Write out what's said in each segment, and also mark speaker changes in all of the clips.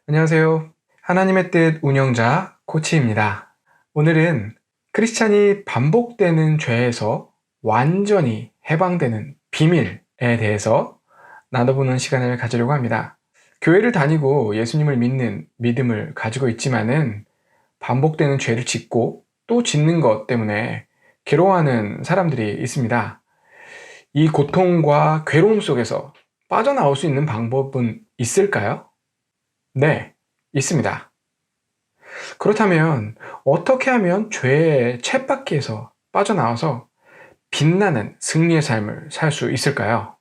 Speaker 1: 안녕하세요. 하나님의 뜻 운영자 코치입니다. 오늘은 크리스찬이 반복되는 죄에서 완전히 해방되는 비밀에 대해서 나눠보는 시간을 가지려고 합니다. 교회를 다니고 예수님을 믿는 믿음을 가지고 있지만은 반복되는 죄를 짓고 또 짓는 것 때문에 괴로워하는 사람들이 있습니다. 이 고통과 괴로움 속에서 빠져나올 수 있는 방법은 있을까요? 네, 있습니다. 그렇다면 어떻게 하면 죄의 쳇바퀴에서 빠져나와서 빛나는 승리의 삶을 살 수 있을까요?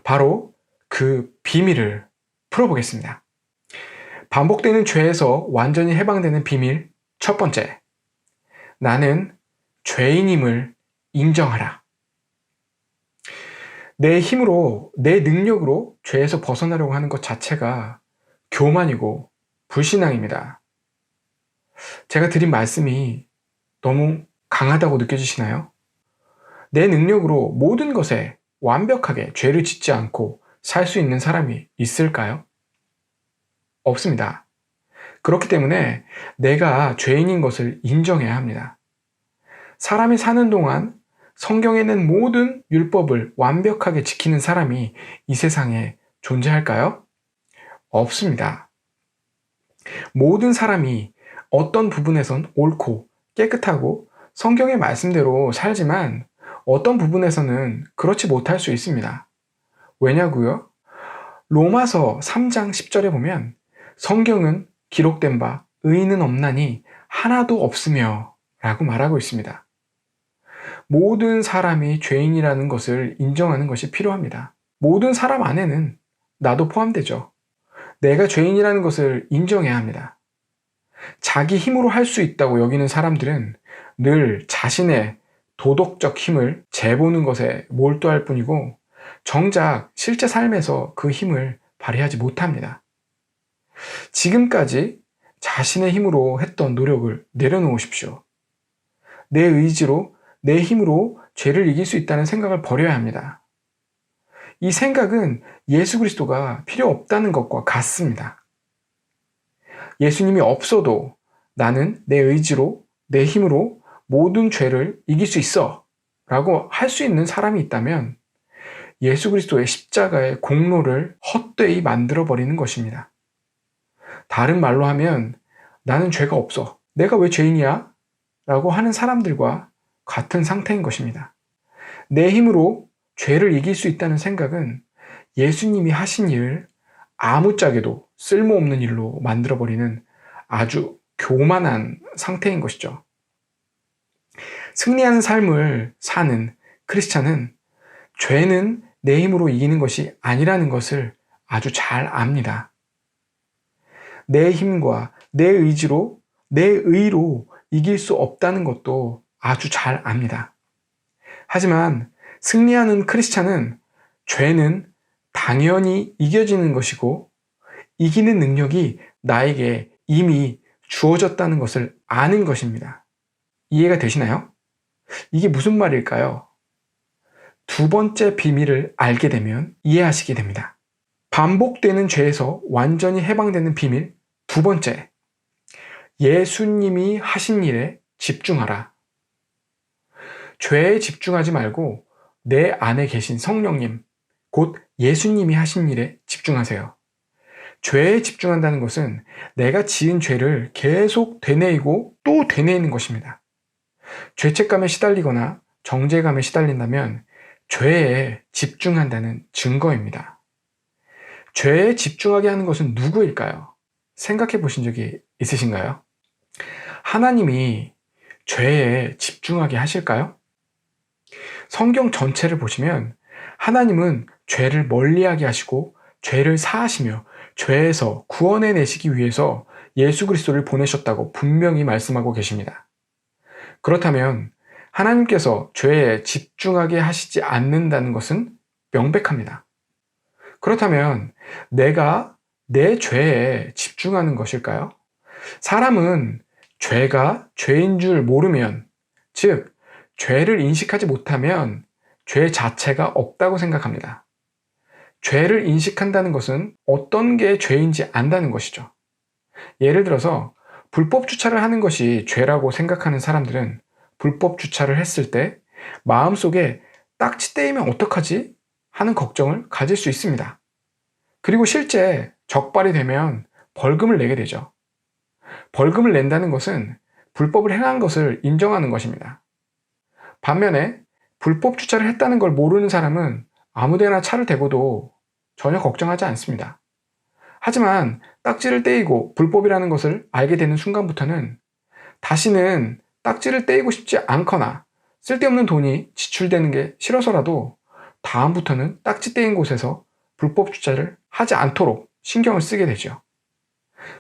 Speaker 1: 바로 그 비밀을 풀어보겠습니다. 반복되는 죄에서 완전히 해방되는 비밀 첫 번째, 나는 죄인임을 인정하라. 내 힘으로, 내 능력으로 죄에서 벗어나려고 하는 것 자체가 교만이고 불신앙입니다. 제가 드린 말씀이 너무 강하다고 느껴지시나요? 내 능력으로 모든 것에 완벽하게 죄를 짓지 않고 살 수 있는 사람이 있을까요? 없습니다. 그렇기 때문에 내가 죄인인 것을 인정해야 합니다. 사람이 사는 동안 성경에 있는 모든 율법을 완벽하게 지키는 사람이 이 세상에 존재할까요? 없습니다. 모든 사람이 어떤 부분에선 옳고 깨끗하고 성경의 말씀대로 살지만 어떤 부분에서는 그렇지 못할 수 있습니다. 왜냐고요? 로마서 3장 10절에 보면 성경은 기록된 바 의인은 없나니 하나도 없으며 라고 말하고 있습니다. 모든 사람이 죄인이라는 것을 인정하는 것이 필요합니다. 모든 사람 안에는 나도 포함되죠. 내가 죄인이라는 것을 인정해야 합니다. 자기 힘으로 할 수 있다고 여기는 사람들은 늘 자신의 도덕적 힘을 재보는 것에 몰두할 뿐이고 정작 실제 삶에서 그 힘을 발휘하지 못합니다. 지금까지 자신의 힘으로 했던 노력을 내려놓으십시오. 내 의지로, 내 힘으로 죄를 이길 수 있다는 생각을 버려야 합니다. 이 생각은 예수 그리스도가 필요 없다는 것과 같습니다. 예수님이 없어도 나는 내 의지로, 내 힘으로 모든 죄를 이길 수 있어 라고 할 수 있는 사람이 있다면 예수 그리스도의 십자가의 공로를 헛되이 만들어버리는 것입니다. 다른 말로 하면 나는 죄가 없어. 내가 왜 죄인이야? 라고 하는 사람들과 같은 상태인 것입니다. 내 힘으로 죄를 이길 수 있다는 생각은 예수님이 하신 일을 아무짝에도 쓸모없는 일로 만들어버리는 아주 교만한 상태인 것이죠. 승리하는 삶을 사는 크리스찬은 죄는 내 힘으로 이기는 것이 아니라는 것을 아주 잘 압니다. 내 힘과 내 의지로, 내 의로 이길 수 없다는 것도 아주 잘 압니다. 하지만 승리하는 크리스찬은 죄는 당연히 이겨지는 것이고 이기는 능력이 나에게 이미 주어졌다는 것을 아는 것입니다. 이해가 되시나요? 이게 무슨 말일까요? 두 번째 비밀을 알게 되면 이해하시게 됩니다. 반복되는 죄에서 완전히 해방되는 비밀 두 번째, 예수님이 하신 일에 집중하라. 죄에 집중하지 말고 내 안에 계신 성령님, 곧 예수님이 하신 일에 집중하세요. 죄에 집중한다는 것은 내가 지은 죄를 계속 되뇌이고 또 되뇌이는 것입니다. 죄책감에 시달리거나 정죄감에 시달린다면 죄에 집중한다는 증거입니다. 죄에 집중하게 하는 것은 누구일까요? 생각해 보신 적이 있으신가요? 하나님이 죄에 집중하게 하실까요? 성경 전체를 보시면 하나님은 죄를 멀리하게 하시고 죄를 사하시며 죄에서 구원해 내시기 위해서 예수 그리스도를 보내셨다고 분명히 말씀하고 계십니다. 그렇다면 하나님께서 죄에 집중하게 하시지 않는다는 것은 명백합니다. 그렇다면 내가 내 죄에 집중하는 것일까요? 사람은 죄가 죄인 줄 모르면, 즉 죄를 인식하지 못하면 죄 자체가 없다고 생각합니다. 죄를 인식한다는 것은 어떤 게 죄인지 안다는 것이죠. 예를 들어서 불법 주차를 하는 것이 죄라고 생각하는 사람들은 불법 주차를 했을 때 마음속에 딱지 떼이면 어떡하지? 하는 걱정을 가질 수 있습니다. 그리고 실제 적발이 되면 벌금을 내게 되죠. 벌금을 낸다는 것은 불법을 행한 것을 인정하는 것입니다. 반면에 불법 주차를 했다는 걸 모르는 사람은 아무데나 차를 대고도 전혀 걱정하지 않습니다. 하지만 딱지를 떼이고 불법이라는 것을 알게 되는 순간부터는 다시는 딱지를 떼이고 싶지 않거나 쓸데없는 돈이 지출되는 게 싫어서라도 다음부터는 딱지 떼인 곳에서 불법 주차를 하지 않도록 신경을 쓰게 되죠.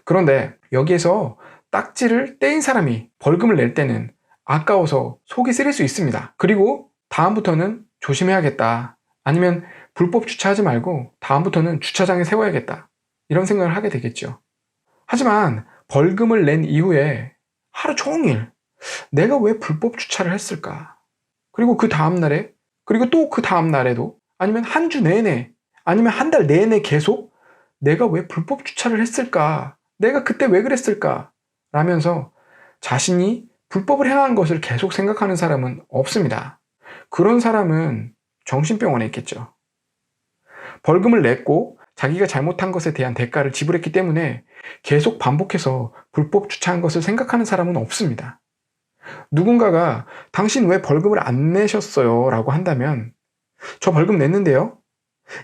Speaker 1: 그런데 여기에서 딱지를 떼인 사람이 벌금을 낼 때는 아까워서 속이 쓰릴 수 있습니다. 그리고 다음부터는 조심해야겠다, 아니면 불법 주차하지 말고 다음부터는 주차장에 세워야겠다, 이런 생각을 하게 되겠죠. 하지만 벌금을 낸 이후에 하루 종일 내가 왜 불법 주차를 했을까? 그리고 그 다음날에, 그리고 또 그 다음날에도, 아니면 한 주 내내, 아니면 한 달 내내 계속 내가 왜 불법 주차를 했을까? 내가 그때 왜 그랬을까? 라면서 자신이 불법을 행한 것을 계속 생각하는 사람은 없습니다. 그런 사람은 정신병원에 있겠죠. 벌금을 냈고 자기가 잘못한 것에 대한 대가를 지불했기 때문에 계속 반복해서 불법 주차한 것을 생각하는 사람은 없습니다. 누군가가 당신 왜 벌금을 안 내셨어요? 라고 한다면 저 벌금 냈는데요?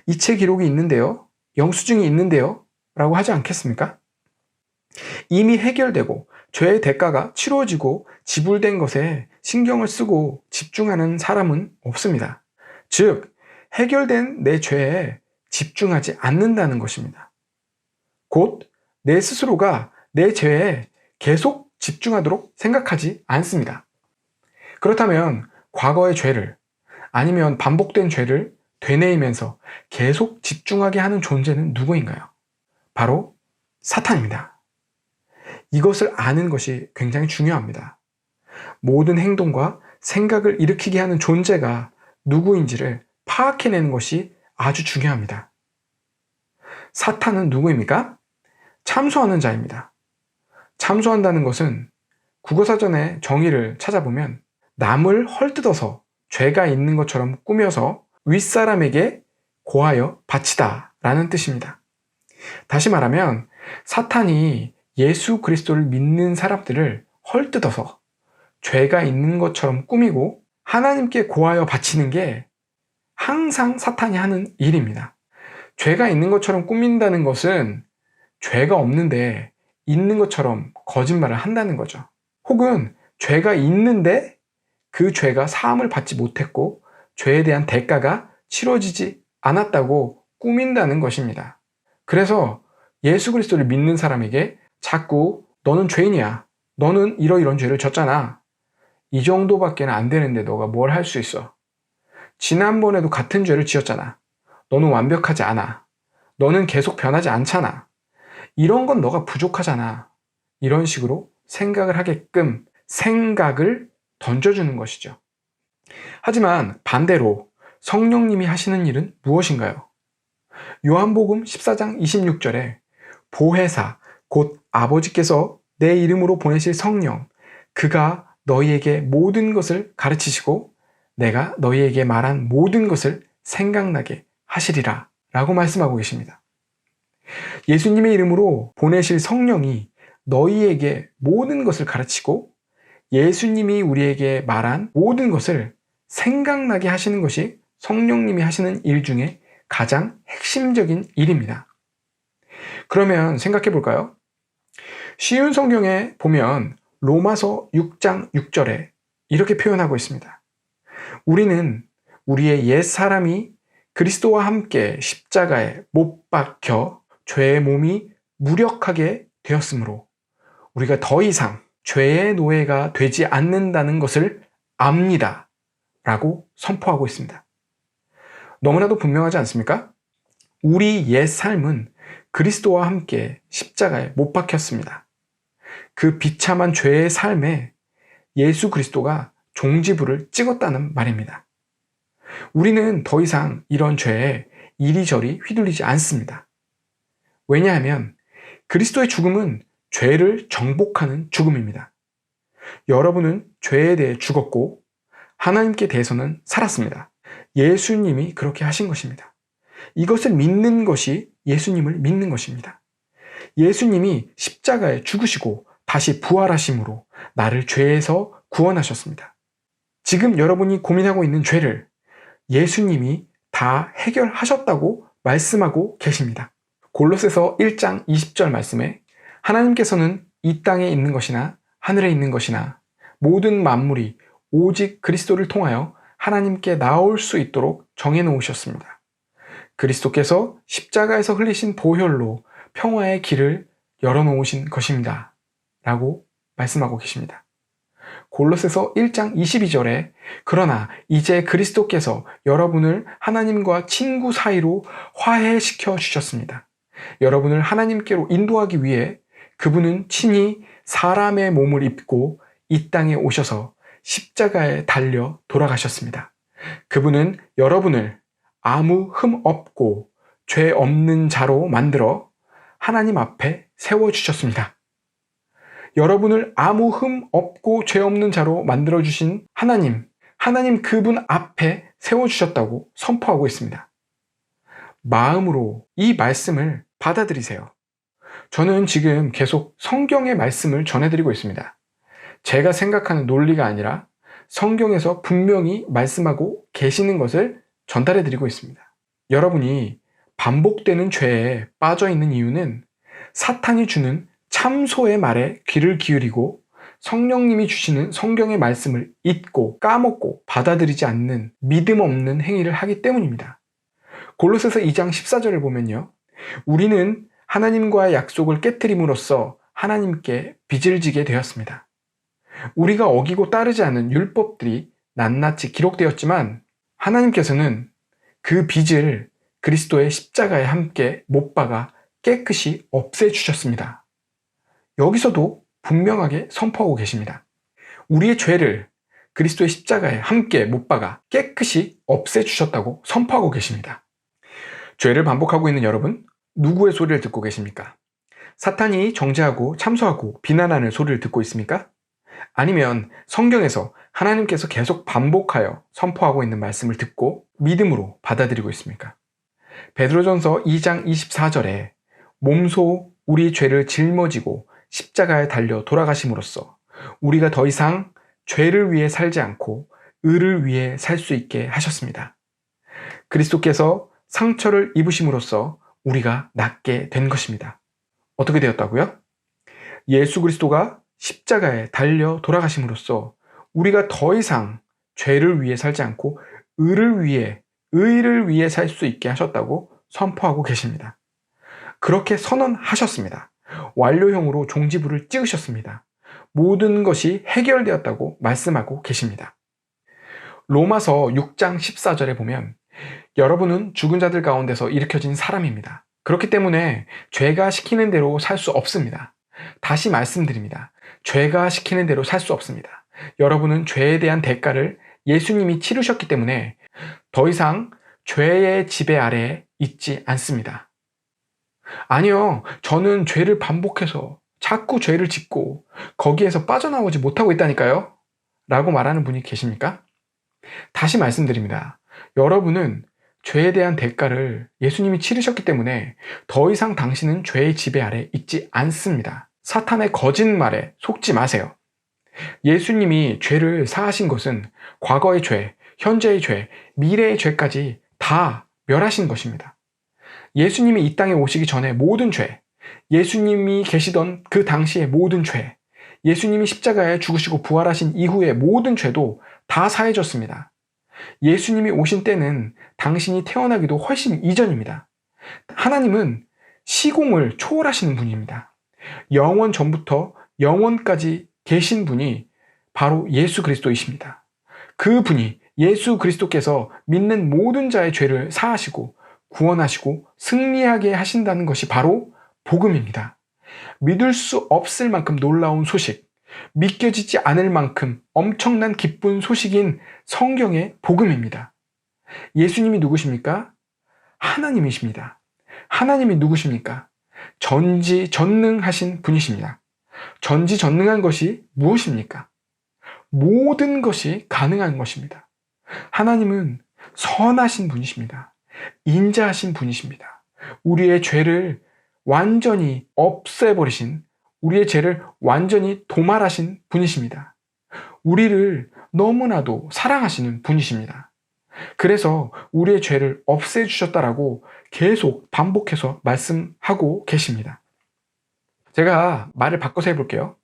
Speaker 1: 이체 기록이 있는데요? 영수증이 있는데요? 라고 하지 않겠습니까? 이미 해결되고 죄의 대가가 치러지고 지불된 것에 신경을 쓰고 집중하는 사람은 없습니다. 즉, 해결된 내 죄에 집중하지 않는다는 것입니다. 곧 내 스스로가 내 죄에 계속 집중하도록 생각하지 않습니다. 그렇다면 과거의 죄를, 아니면 반복된 죄를 되뇌이면서 계속 집중하게 하는 존재는 누구인가요? 바로 사탄입니다. 이것을 아는 것이 굉장히 중요합니다. 모든 행동과 생각을 일으키게 하는 존재가 누구인지를 파악해내는 것이 아주 중요합니다. 사탄은 누구입니까? 참소하는 자입니다. 참소한다는 것은 국어사전의 정의를 찾아보면 남을 헐뜯어서 죄가 있는 것처럼 꾸며서 윗사람에게 고하여 바치다 라는 뜻입니다. 다시 말하면 사탄이 예수 그리스도를 믿는 사람들을 헐뜯어서 죄가 있는 것처럼 꾸미고 하나님께 고하여 바치는 게 항상 사탄이 하는 일입니다. 죄가 있는 것처럼 꾸민다는 것은 죄가 없는데 있는 것처럼 거짓말을 한다는 거죠. 혹은 죄가 있는데 그 죄가 사함을 받지 못했고 죄에 대한 대가가 치러지지 않았다고 꾸민다는 것입니다. 그래서 예수 그리스도를 믿는 사람에게 자꾸 너는 죄인이야, 너는 이러이런 죄를 졌잖아, 이 정도밖에 안 되는데 너가 뭘 할 수 있어, 지난번에도 같은 죄를 지었잖아, 너는 완벽하지 않아, 너는 계속 변하지 않잖아, 이런 건 너가 부족하잖아, 이런 식으로 생각을 하게끔 생각을 던져주는 것이죠. 하지만 반대로 성령님이 하시는 일은 무엇인가요? 요한복음 14장 26절에 보혜사 곧 아버지께서 내 이름으로 보내실 성령, 그가 너희에게 모든 것을 가르치시고 내가 너희에게 말한 모든 것을 생각나게 하시리라 라고 말씀하고 계십니다. 예수님의 이름으로 보내실 성령이 너희에게 모든 것을 가르치고 예수님이 우리에게 말한 모든 것을 생각나게 하시는 것이 성령님이 하시는 일 중에 가장 핵심적인 일입니다. 그러면 생각해 볼까요? 쉬운 성경에 보면 로마서 6장 6절에 이렇게 표현하고 있습니다. 우리는 우리의 옛 사람이 그리스도와 함께 십자가에 못 박혀 죄의 몸이 무력하게 되었으므로 우리가 더 이상 죄의 노예가 되지 않는다는 것을 압니다 라고 선포하고 있습니다. 너무나도 분명하지 않습니까? 우리 옛 삶은 그리스도와 함께 십자가에 못 박혔습니다. 그 비참한 죄의 삶에 예수 그리스도가 종지부를 찍었다는 말입니다. 우리는 더 이상 이런 죄에 이리저리 휘둘리지 않습니다. 왜냐하면 그리스도의 죽음은 죄를 정복하는 죽음입니다. 여러분은 죄에 대해 죽었고 하나님께 대해서는 살았습니다. 예수님이 그렇게 하신 것입니다. 이것을 믿는 것이 예수님을 믿는 것입니다. 예수님이 십자가에 죽으시고 다시 부활하심으로 나를 죄에서 구원하셨습니다. 지금 여러분이 고민하고 있는 죄를 예수님이 다 해결하셨다고 말씀하고 계십니다. 골로새서 1장 20절 말씀에 하나님께서는 이 땅에 있는 것이나 하늘에 있는 것이나 모든 만물이 오직 그리스도를 통하여 하나님께 나올 수 있도록 정해놓으셨습니다. 그리스도께서 십자가에서 흘리신 보혈로 평화의 길을 열어놓으신 것입니다. 라고 말씀하고 계십니다. 골로새서 1장 22절에 그러나 이제 그리스도께서 여러분을 하나님과 친구 사이로 화해시켜 주셨습니다. 여러분을 하나님께로 인도하기 위해 그분은 친히 사람의 몸을 입고 이 땅에 오셔서 십자가에 달려 돌아가셨습니다. 그분은 여러분을 아무 흠 없고 죄 없는 자로 만들어 하나님 앞에 세워주셨습니다. 여러분을 아무 흠 없고 죄 없는 자로 만들어주신 하나님 그분 앞에 세워주셨다고 선포하고 있습니다. 마음으로 이 말씀을 받아들이세요. 저는 지금 계속 성경의 말씀을 전해드리고 있습니다. 제가 생각하는 논리가 아니라 성경에서 분명히 말씀하고 계시는 것을 전달해드리고 있습니다. 여러분이 반복되는 죄에 빠져 있는 이유는 사탄이 주는 참소의 말에 귀를 기울이고 성령님이 주시는 성경의 말씀을 잊고 까먹고 받아들이지 않는 믿음 없는 행위를 하기 때문입니다. 골로새서 2장 14절을 보면요. 우리는 하나님과의 약속을 깨트림으로써 하나님께 빚을 지게 되었습니다. 우리가 어기고 따르지 않은 율법들이 낱낱이 기록되었지만 하나님께서는 그 빚을 그리스도의 십자가에 함께 못 박아 깨끗이 없애주셨습니다. 여기서도 분명하게 선포하고 계십니다. 우리의 죄를 그리스도의 십자가에 함께 못 박아 깨끗이 없애주셨다고 선포하고 계십니다. 죄를 반복하고 있는 여러분, 누구의 소리를 듣고 계십니까? 사탄이 정죄하고 참소하고 비난하는 소리를 듣고 있습니까? 아니면 성경에서 하나님께서 계속 반복하여 선포하고 있는 말씀을 듣고 믿음으로 받아들이고 있습니까? 베드로전서 2장 24절에 몸소 우리 죄를 짊어지고 십자가에 달려 돌아가심으로써 우리가 더 이상 죄를 위해 살지 않고 의를 위해 살 수 있게 하셨습니다. 그리스도께서 상처를 입으심으로써 우리가 낫게 된 것입니다. 어떻게 되었다고요? 예수 그리스도가 십자가에 달려 돌아가심으로써 우리가 더 이상 죄를 위해 살지 않고 의를 위해 살 수 있게 하셨다고 선포하고 계십니다. 그렇게 선언하셨습니다. 완료형으로 종지부를 찍으셨습니다. 모든 것이 해결되었다고 말씀하고 계십니다. 로마서 6장 14절에 보면 여러분은 죽은 자들 가운데서 일으켜진 사람입니다. 그렇기 때문에 죄가 시키는 대로 살 수 없습니다. 다시 말씀드립니다. 죄가 시키는 대로 살 수 없습니다. 여러분은 죄에 대한 대가를 예수님이 치르셨기 때문에 더 이상 죄의 지배 아래에 있지 않습니다. 아니요, 저는 죄를 반복해서 자꾸 죄를 짓고 거기에서 빠져나오지 못하고 있다니까요? 라고 말하는 분이 계십니까? 다시 말씀드립니다. 여러분은 죄에 대한 대가를 예수님이 치르셨기 때문에 더 이상 당신은 죄의 지배 아래 있지 않습니다. 사탄의 거짓말에 속지 마세요. 예수님이 죄를 사하신 것은 과거의 죄, 현재의 죄, 미래의 죄까지 다 멸하신 것입니다. 예수님이 이 땅에 오시기 전에 모든 죄, 예수님이 계시던 그 당시의 모든 죄, 예수님이 십자가에 죽으시고 부활하신 이후의 모든 죄도 다 사해졌습니다. 예수님이 오신 때는 당신이 태어나기도 훨씬 이전입니다. 하나님은 시공을 초월하시는 분입니다. 영원 전부터 영원까지 계신 분이 바로 예수 그리스도이십니다. 그 분이 예수 그리스도께서 믿는 모든 자의 죄를 사하시고 구원하시고 승리하게 하신다는 것이 바로 복음입니다. 믿을 수 없을 만큼 놀라운 소식, 믿겨지지 않을 만큼 엄청난 기쁜 소식인 성경의 복음입니다. 예수님이 누구십니까? 하나님이십니다. 하나님이 누구십니까? 전지전능하신 분이십니다. 전지전능한 것이 무엇입니까? 모든 것이 가능한 것입니다. 하나님은 선하신 분이십니다. 인자하신 분이십니다. 우리의 죄를 완전히 없애버리신, 우리의 죄를 완전히 도말하신 분이십니다. 우리를 너무나도 사랑하시는 분이십니다. 그래서 우리의 죄를 없애주셨다라고 계속 반복해서 말씀하고 계십니다. 제가 말을 바꿔서 해볼게요.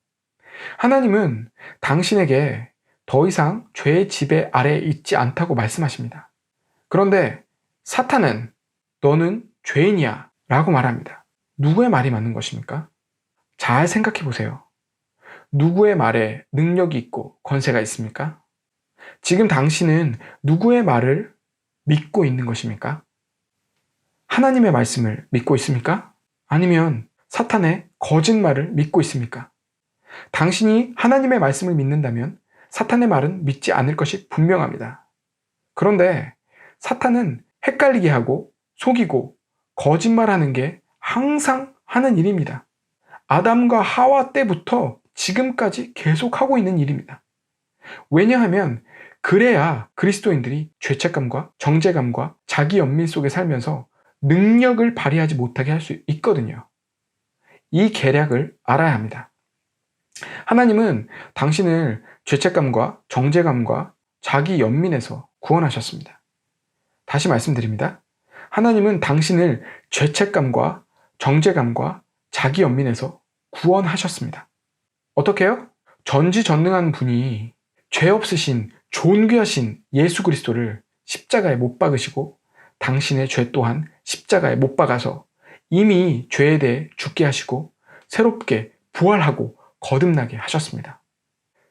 Speaker 1: 하나님은 당신에게 더 이상 죄의 지배 아래에 있지 않다고 말씀하십니다. 그런데 사탄은 너는 죄인이야 라고 말합니다. 누구의 말이 맞는 것입니까? 잘 생각해 보세요. 누구의 말에 능력이 있고 권세가 있습니까? 지금 당신은 누구의 말을 믿고 있는 것입니까? 하나님의 말씀을 믿고 있습니까? 아니면 사탄의 거짓말을 믿고 있습니까? 당신이 하나님의 말씀을 믿는다면 사탄의 말은 믿지 않을 것이 분명합니다. 그런데 사탄은 헷갈리게 하고 속이고 거짓말하는 게 항상 하는 일입니다. 아담과 하와 때부터 지금까지 계속하고 있는 일입니다. 왜냐하면 그래야 그리스도인들이 죄책감과 정죄감과 자기 연민 속에 살면서 능력을 발휘하지 못하게 할 수 있거든요. 이 계략을 알아야 합니다. 하나님은 당신을 죄책감과 정죄감과 자기 연민에서 구원하셨습니다. 다시 말씀드립니다. 하나님은 당신을 죄책감과 정죄감과 자기 연민에서 구원하셨습니다. 어떻게요? 전지전능한 분이 죄 없으신 존귀하신 예수 그리스도를 십자가에 못 박으시고 당신의 죄 또한 십자가에 못 박아서 이미 죄에 대해 죽게 하시고 새롭게 부활하고 거듭나게 하셨습니다.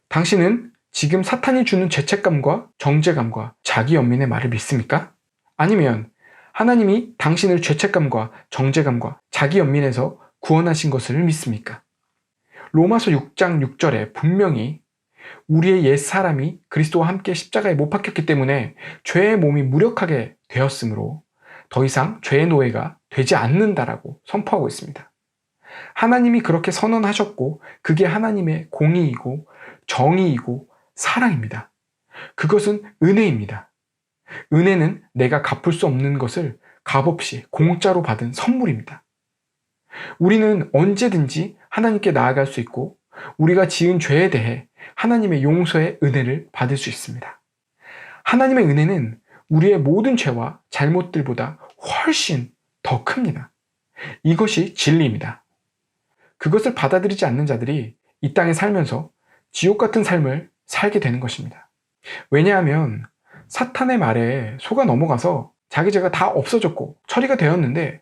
Speaker 1: 당신은 지금 사탄이 주는 죄책감과 정죄감과 자기 연민의 말을 믿습니까? 아니면 하나님이 당신을 죄책감과 정죄감과 자기 연민에서 구원하신 것을 믿습니까? 로마서 6장 6절에 분명히 우리의 옛사람이 그리스도와 함께 십자가에 못 박혔기 때문에 죄의 몸이 무력하게 되었으므로 더 이상 죄의 노예가 되지 않는다라고 선포하고 있습니다. 하나님이 그렇게 선언하셨고 그게 하나님의 공의이고 정의이고 사랑입니다. 그것은 은혜입니다. 은혜는 내가 갚을 수 없는 것을 값없이 공짜로 받은 선물입니다. 우리는 언제든지 하나님께 나아갈 수 있고 우리가 지은 죄에 대해 하나님의 용서의 은혜를 받을 수 있습니다. 하나님의 은혜는 우리의 모든 죄와 잘못들보다 훨씬 더 큽니다. 이것이 진리입니다. 그것을 받아들이지 않는 자들이 이 땅에 살면서 지옥 같은 삶을 살게 되는 것입니다. 왜냐하면 사탄의 말에 속아 넘어가서 자기 죄가 다 없어졌고 처리가 되었는데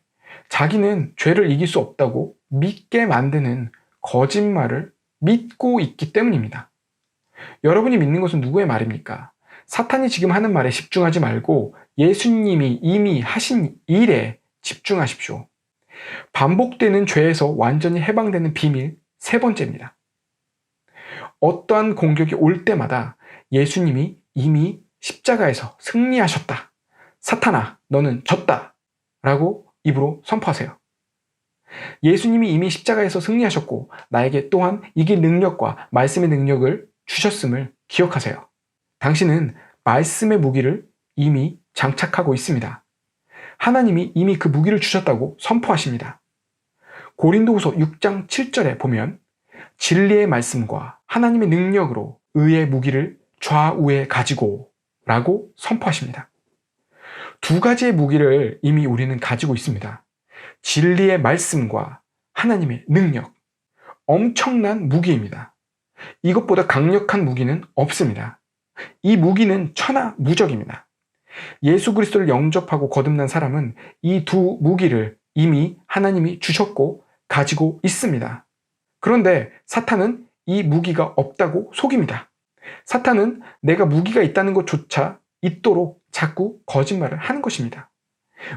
Speaker 1: 자기는 죄를 이길 수 없다고 믿게 만드는 거짓말을 믿고 있기 때문입니다. 여러분이 믿는 것은 누구의 말입니까? 사탄이 지금 하는 말에 집중하지 말고 예수님이 이미 하신 일에 집중하십시오. 반복되는 죄에서 완전히 해방되는 비밀 세 번째입니다. 어떠한 공격이 올 때마다 예수님이 이미 십자가에서 승리하셨다. 사탄아, 너는 졌다. 라고 입으로 선포하세요. 예수님이 이미 십자가에서 승리하셨고 나에게 또한 이길 능력과 말씀의 능력을 주셨음을 기억하세요. 당신은 말씀의 무기를 이미 장착하고 있습니다. 하나님이 이미 그 무기를 주셨다고 선포하십니다. 고린도후서 6장 7절에 보면 진리의 말씀과 하나님의 능력으로 의의 무기를 좌우에 가지고 라고 선포하십니다. 두 가지의 무기를 이미 우리는 가지고 있습니다. 진리의 말씀과 하나님의 능력. 엄청난 무기입니다. 이것보다 강력한 무기는 없습니다. 이 무기는 천하무적입니다. 예수 그리스도를 영접하고 거듭난 사람은 이 두 무기를 이미 하나님이 주셨고 가지고 있습니다. 그런데 사탄은 이 무기가 없다고 속입니다. 사탄은 내가 무기가 있다는 것조차 있도록 자꾸 거짓말을 하는 것입니다.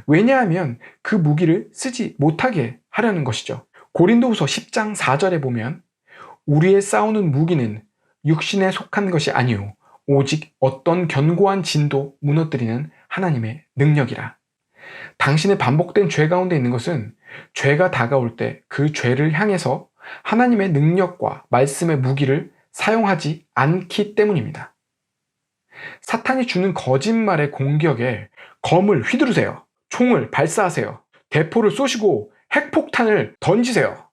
Speaker 1: 왜냐하면 그 무기를 쓰지 못하게 하려는 것이죠. 고린도후서 10장 4절에 보면 우리의 싸우는 무기는 육신에 속한 것이 아니요 오직 어떤 견고한 진도 무너뜨리는 하나님의 능력이라. 당신의 반복된 죄 가운데 있는 것은 죄가 다가올 때 그 죄를 향해서 하나님의 능력과 말씀의 무기를 사용하지 않기 때문입니다. 사탄이 주는 거짓말의 공격에 검을 휘두르세요. 총을 발사하세요. 대포를 쏘시고 핵폭탄을 던지세요.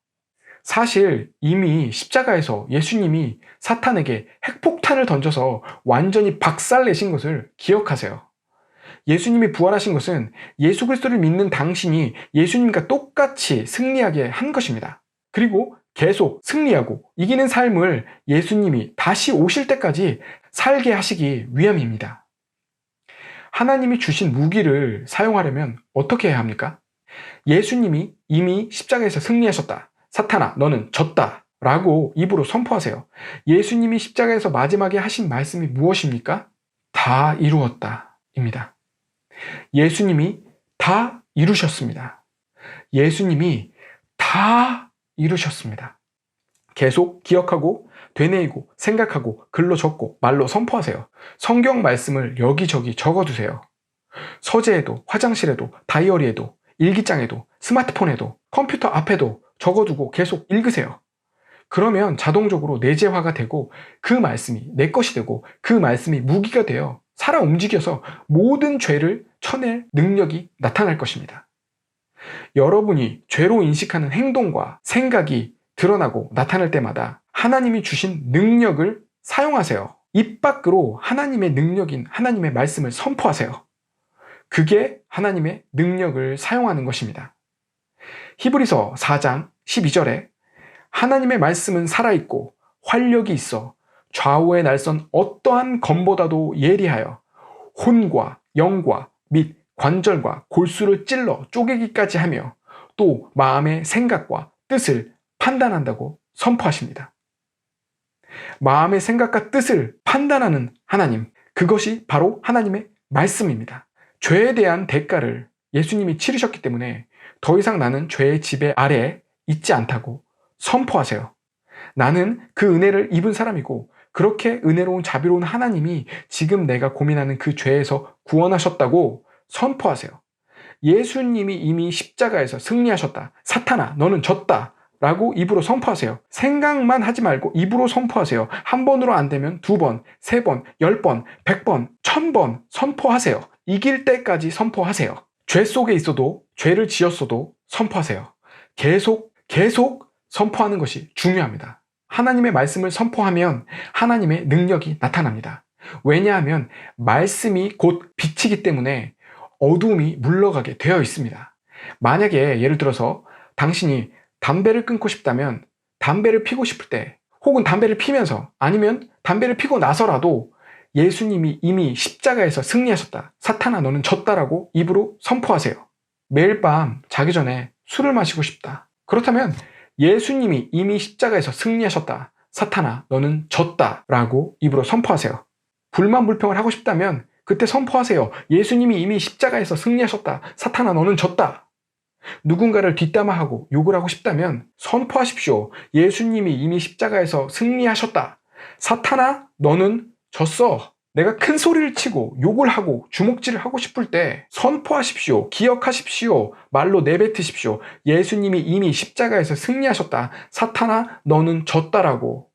Speaker 1: 사실 이미 십자가에서 예수님이 사탄에게 핵폭탄을 던져서 완전히 박살내신 것을 기억하세요. 예수님이 부활하신 것은 예수 그리스도를 믿는 당신이 예수님과 똑같이 승리하게 한 것입니다. 그리고 계속 승리하고 이기는 삶을 예수님이 다시 오실 때까지 살게 하시기 위함입니다. 하나님이 주신 무기를 사용하려면 어떻게 해야 합니까? 예수님이 이미 십자가에서 승리하셨다. 사탄아, 너는 졌다. 라고 입으로 선포하세요. 예수님이 십자가에서 마지막에 하신 말씀이 무엇입니까? 다 이루었다. 입니다. 예수님이 다 이루셨습니다. 예수님이 다 이루셨습니다. 계속 기억하고 되뇌이고 생각하고 글로 적고 말로 선포하세요. 성경 말씀을 여기저기 적어두세요. 서재에도 화장실에도 다이어리에도 일기장에도 스마트폰에도 컴퓨터 앞에도 적어두고 계속 읽으세요. 그러면 자동적으로 내재화가 되고 그 말씀이 내 것이 되고 그 말씀이 무기가 되어 살아 움직여서 모든 죄를 쳐낼 능력이 나타날 것입니다. 여러분이 죄로 인식하는 행동과 생각이 드러나고 나타날 때마다 하나님이 주신 능력을 사용하세요. 입 밖으로 하나님의 능력인 하나님의 말씀을 선포하세요. 그게 하나님의 능력을 사용하는 것입니다. 히브리서 4장 12절에 하나님의 말씀은 살아있고 활력이 있어 좌우에 날선 어떠한 검보다도 예리하여 혼과 영과 및 관절과 골수를 찔러 쪼개기까지 하며 또 마음의 생각과 뜻을 판단한다고 선포하십니다. 마음의 생각과 뜻을 판단하는 하나님, 그것이 바로 하나님의 말씀입니다. 죄에 대한 대가를 예수님이 치르셨기 때문에 더 이상 나는 죄의 지배 아래에 있지 않다고 선포하세요. 나는 그 은혜를 입은 사람이고 그렇게 은혜로운 자비로운 하나님이 지금 내가 고민하는 그 죄에서 구원하셨다고 선포하세요. 예수님이 이미 십자가에서 승리하셨다. 사탄아, 너는 졌다. 라고 입으로 선포하세요. 생각만 하지 말고 입으로 선포하세요. 한 번으로 안 되면 2번, 3번, 10번, 100번, 1000번 선포하세요. 이길 때까지 선포하세요. 죄 속에 있어도 죄를 지었어도 선포하세요. 계속 선포하는 것이 중요합니다. 하나님의 말씀을 선포하면 하나님의 능력이 나타납니다. 왜냐하면 말씀이 곧 빛이기 때문에 어두움이 물러가게 되어 있습니다. 만약에 예를 들어서 당신이 담배를 끊고 싶다면 담배를 피고 싶을 때 혹은 담배를 피면서 아니면 담배를 피고 나서라도 예수님이 이미 십자가에서 승리하셨다. 사탄아, 너는 졌다라고 입으로 선포하세요. 매일 밤 자기 전에 술을 마시고 싶다. 그렇다면 예수님이 이미 십자가에서 승리하셨다. 사탄아, 너는 졌다. 라고 입으로 선포하세요. 불만 불평을 하고 싶다면 그때 선포하세요. 예수님이 이미 십자가에서 승리하셨다. 사탄아, 너는 졌다. 누군가를 뒷담화하고 욕을 하고 싶다면 선포하십시오. 예수님이 이미 십자가에서 승리하셨다. 사탄아, 너는 졌어. 내가 큰 소리를 치고 욕을 하고 주먹질을 하고 싶을 때 선포하십시오. 기억하십시오. 말로 내뱉으십시오. 예수님이 이미 십자가에서 승리하셨다. 사탄아, 너는 졌다라고.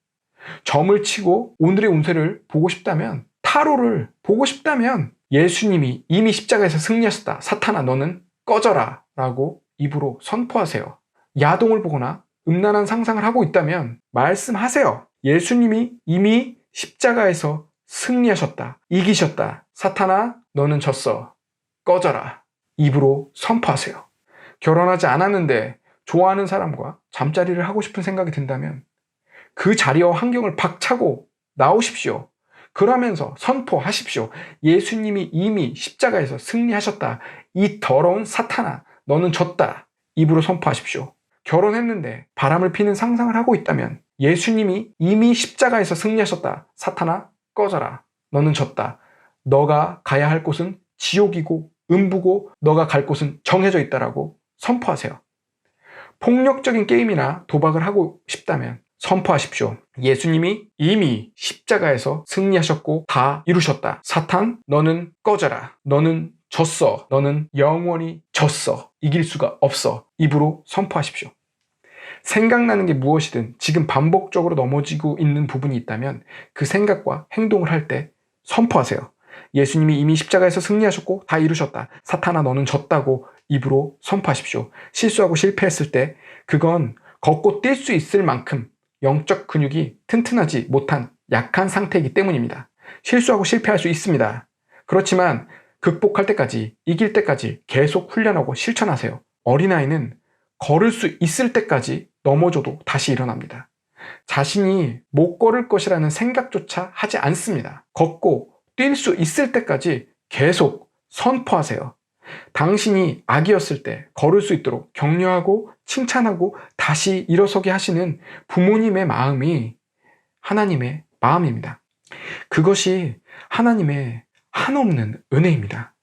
Speaker 1: 점을 치고 오늘의 운세를 보고 싶다면, 타로를 보고 싶다면 예수님이 이미 십자가에서 승리하셨다. 사탄아, 너는 꺼져라 라고 입으로 선포하세요. 야동을 보거나 음란한 상상을 하고 있다면 말씀하세요. 예수님이 이미 십자가에서 승리하셨다. 이기셨다. 사탄아, 너는 졌어. 꺼져라. 입으로 선포하세요. 결혼하지 않았는데 좋아하는 사람과 잠자리를 하고 싶은 생각이 든다면 그 자리와 환경을 박차고 나오십시오. 그러면서 선포하십시오. 예수님이 이미 십자가에서 승리하셨다. 이 더러운 사탄아, 너는 졌다. 입으로 선포하십시오. 결혼했는데 바람을 피는 상상을 하고 있다면 예수님이 이미 십자가에서 승리하셨다. 사탄아, 꺼져라. 너는 졌다. 너가 가야 할 곳은 지옥이고 음부고 너가 갈 곳은 정해져 있다라고 선포하세요. 폭력적인 게임이나 도박을 하고 싶다면 선포하십시오. 예수님이 이미 십자가에서 승리하셨고 다 이루셨다. 사탄, 너는 꺼져라. 너는 졌어. 너는 영원히 졌어. 이길 수가 없어. 입으로 선포하십시오. 생각나는 게 무엇이든 지금 반복적으로 넘어지고 있는 부분이 있다면 그 생각과 행동을 할 때 선포하세요. 예수님이 이미 십자가에서 승리하셨고 다 이루셨다. 사탄아 너는 졌다고 입으로 선포하십시오. 실수하고 실패했을 때 그건 걷고 뛸 수 있을 만큼 영적 근육이 튼튼하지 못한 약한 상태이기 때문입니다. 실수하고 실패할 수 있습니다. 그렇지만 극복할 때까지, 이길 때까지 계속 훈련하고 실천하세요. 어린아이는 걸을 수 있을 때까지 넘어져도 다시 일어납니다. 자신이 못 걸을 것이라는 생각조차 하지 않습니다. 걷고 뛸 수 있을 때까지 계속 선포하세요. 당신이 아기였을 때 걸을 수 있도록 격려하고 칭찬하고 다시 일어서게 하시는 부모님의 마음이 하나님의 마음입니다. 그것이 하나님의 한없는 은혜입니다.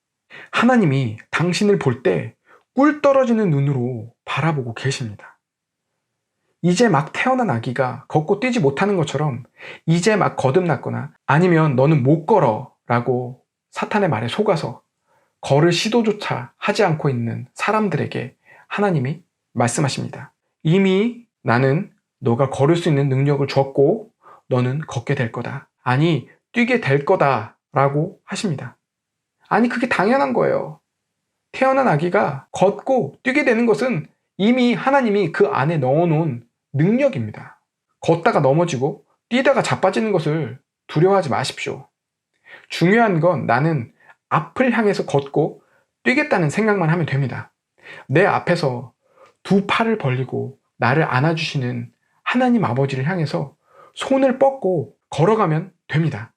Speaker 1: 하나님이 당신을 볼 때 꿀 떨어지는 눈으로 바라보고 계십니다. 이제 막 태어난 아기가 걷고 뛰지 못하는 것처럼 이제 막 거듭났거나 아니면 너는 못 걸어 라고 사탄의 말에 속아서 걸을 시도조차 하지 않고 있는 사람들에게 하나님이 말씀하십니다. 이미 나는 너가 걸을 수 있는 능력을 줬고 너는 걷게 될 거다. 아니 뛰게 될 거다 라고 하십니다. 아니 그게 당연한 거예요. 태어난 아기가 걷고 뛰게 되는 것은 이미 하나님이 그 안에 넣어놓은 능력입니다. 걷다가 넘어지고 뛰다가 자빠지는 것을 두려워하지 마십시오. 중요한 건 나는 앞을 향해서 걷고 뛰겠다는 생각만 하면 됩니다. 내 앞에서 두 팔을 벌리고 나를 안아주시는 하나님 아버지를 향해서 손을 뻗고 걸어가면 됩니다.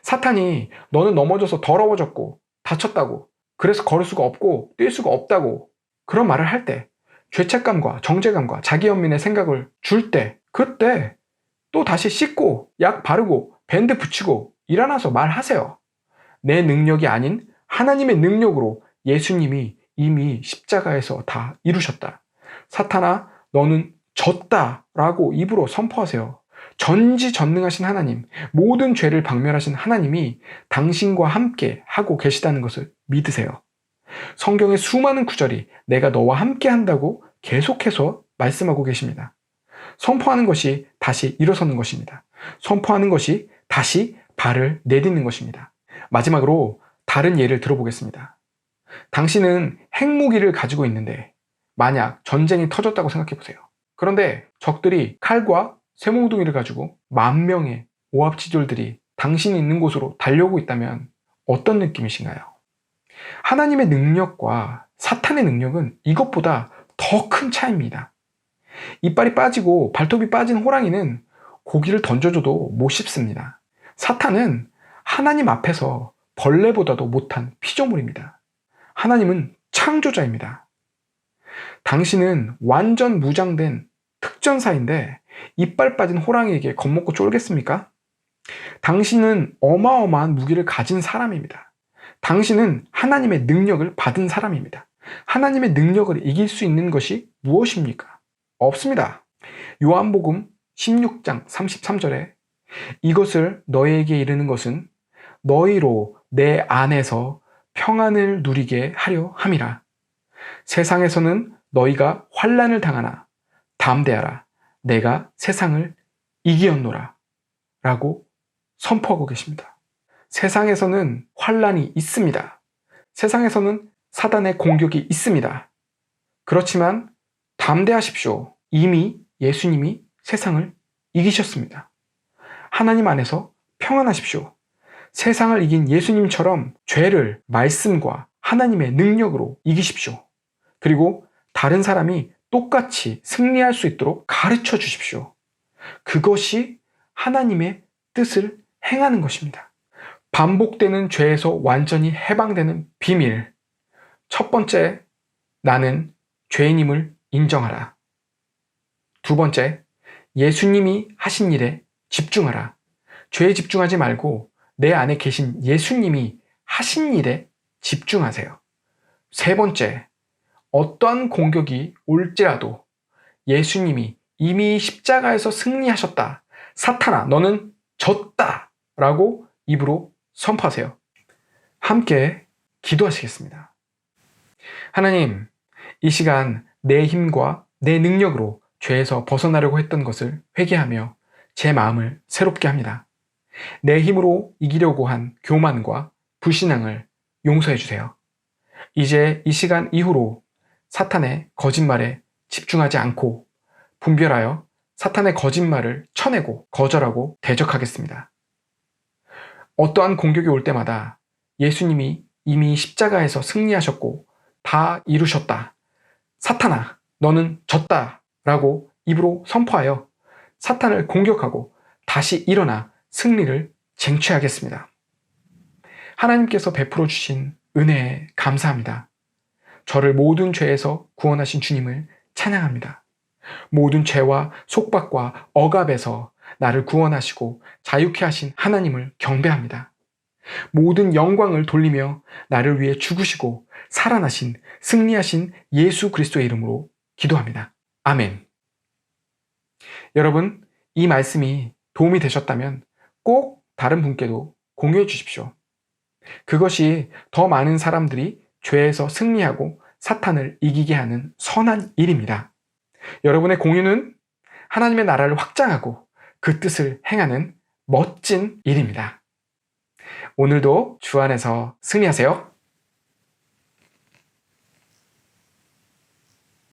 Speaker 1: 사탄이 너는 넘어져서 더러워졌고 다쳤다고 그래서 걸을 수가 없고 뛸 수가 없다고 그런 말을 할 때 죄책감과 정죄감과 자기연민의 생각을 줄 때 그때 또 다시 씻고 약 바르고 밴드 붙이고 일어나서 말하세요. 내 능력이 아닌 하나님의 능력으로 예수님이 이미 십자가에서 다 이루셨다. 사탄아 너는 졌다 라고 입으로 선포하세요. 전지전능하신 하나님, 모든 죄를 박멸하신 하나님이 당신과 함께 하고 계시다는 것을 믿으세요. 성경의 수많은 구절이 내가 너와 함께 한다고 계속해서 말씀하고 계십니다. 선포하는 것이 다시 일어서는 것입니다. 선포하는 것이 다시 발을 내딛는 것입니다. 마지막으로 다른 예를 들어보겠습니다. 당신은 핵무기를 가지고 있는데 만약 전쟁이 터졌다고 생각해 보세요. 그런데 적들이 칼과 쇠몽둥이를 가지고 10,000명의 오합지졸들이 당신이 있는 곳으로 달려오고 있다면 어떤 느낌이신가요? 하나님의 능력과 사탄의 능력은 이것보다 더 큰 차이입니다. 이빨이 빠지고 발톱이 빠진 호랑이는 고기를 던져줘도 못 씹습니다. 사탄은 하나님 앞에서 벌레보다도 못한 피조물입니다. 하나님은 창조자입니다. 당신은 완전 무장된 특전사인데 이빨 빠진 호랑이에게 겁먹고 쫄겠습니까? 당신은 어마어마한 무기를 가진 사람입니다. 당신은 하나님의 능력을 받은 사람입니다. 하나님의 능력을 이길 수 있는 것이 무엇입니까? 없습니다. 요한복음 16장 33절에 이것을 너희에게 이르는 것은 너희로 내 안에서 평안을 누리게 하려 함이라. 세상에서는 너희가 환난을 당하나 담대하라. 내가 세상을 이기었노라. 라고 선포하고 계십니다. 세상에서는 환난이 있습니다. 세상에서는 사단의 공격이 있습니다. 그렇지만 담대하십시오. 이미 예수님이 세상을 이기셨습니다. 하나님 안에서 평안하십시오. 세상을 이긴 예수님처럼 죄를 말씀과 하나님의 능력으로 이기십시오. 그리고 다른 사람이 똑같이 승리할 수 있도록 가르쳐 주십시오. 그것이 하나님의 뜻을 행하는 것입니다. 반복되는 죄에서 완전히 해방되는 비밀. 첫 번째, 나는 죄인임을 인정하라. 두 번째, 예수님이 하신 일에 집중하라. 죄에 집중하지 말고 내 안에 계신 예수님이 하신 일에 집중하세요. 세 번째, 어떠한 공격이 올지라도 예수님이 이미 십자가에서 승리하셨다. 사탄아, 너는 졌다. 라고 입으로 선포하세요. 함께 기도하시겠습니다. 하나님, 이 시간 내 힘과 내 능력으로 죄에서 벗어나려고 했던 것을 회개하며 제 마음을 새롭게 합니다. 내 힘으로 이기려고 한 교만과 불신앙을 용서해 주세요. 이제 이 시간 이후로 사탄의 거짓말에 집중하지 않고 분별하여 사탄의 거짓말을 쳐내고 거절하고 대적하겠습니다. 어떠한 공격이 올 때마다 예수님이 이미 십자가에서 승리하셨고 다 이루셨다. 사탄아, 너는 졌다. 라고 입으로 선포하여 사탄을 공격하고 다시 일어나 승리를 쟁취하겠습니다. 하나님께서 베풀어 주신 은혜에 감사합니다. 저를 모든 죄에서 구원하신 주님을 찬양합니다. 모든 죄와 속박과 억압에서 나를 구원하시고 자유케 하신 하나님을 경배합니다. 모든 영광을 돌리며 나를 위해 죽으시고 살아나신 승리하신 예수 그리스도의 이름으로 기도합니다. 아멘. 여러분, 이 말씀이 도움이 되셨다면 꼭 다른 분께도 공유해 주십시오. 그것이 더 많은 사람들이 죄에서 승리하고 사탄을 이기게 하는 선한 일입니다. 여러분의 공유는 하나님의 나라를 확장하고 그 뜻을 행하는 멋진 일입니다. 오늘도 주 안에서 승리하세요.